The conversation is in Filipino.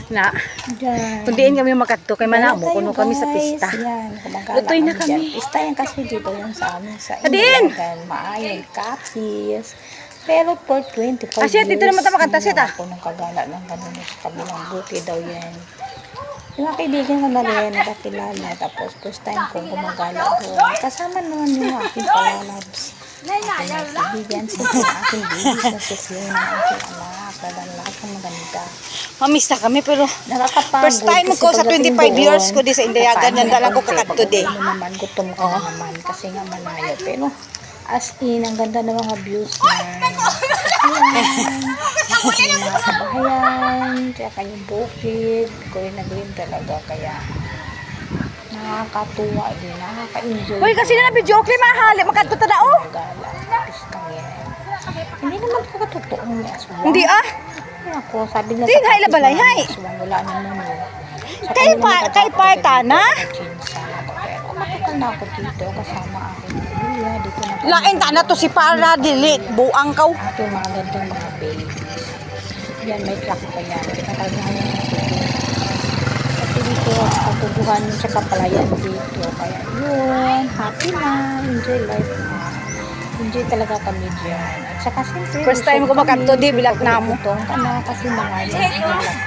Na, Diyan. kundiin kami makadto kay manamo kuno kami sa pista. Yan, kumagala Lutoy na kami kami. dyan. Pista yan kasi dito yan sa amin sa Adin! Indiagan. Maayong kapis. Pero for 25 Kasi years, dito naman tayo makanta, Sita. ako nung kagala ng ganun sa kabilang buti daw yan. Yung mga kaibigan ko na rin, nakakilala. Tapos first time kong gumagala doon. Kasama naman yung aking palalabs. Aking mga kaibigan, sila aking babies na sisiyo ng aking anak. Talagang lahat ng maganda. Mamiss na kami pero Nakakapagod. first time kasi ko sa pagdating 25 years doon, ko di sa Indiagan yan dala ko kakadto di. Pag naman, gutom ka na naman kasi nga malayo. Pero as in, ang ganda ng mga views na yung mga kabahayan, tsaka yung bukid, green na green talaga. Kaya nakakatuwa din, nakaka-enjoy. Hoy kasi na video okay mahali makadto ta dao. Gala, pistang yan. Hindi naman ko katotoong may aswang. Hindi ah. Kaya ako, sabi na Din, hay, labalay, hay. aswang, wala naman yun. Kay parta na? Pero matagal na ako dito kasama aking pamilya. Dito na kami. Lain ta na to si para dili buang kaw. Aking mga gandang mga babies. Yan, may truck pa yan. Kinakalagahan yung mga babies. Kasi dito, katubuhan yung sa kapalayan dito. Kaya yun, happy na. Enjoy life na. Enjoy talaga kami dyan. At saka siyempre, First time ko makadto di bilak na mo. Kasi mga yan, bilak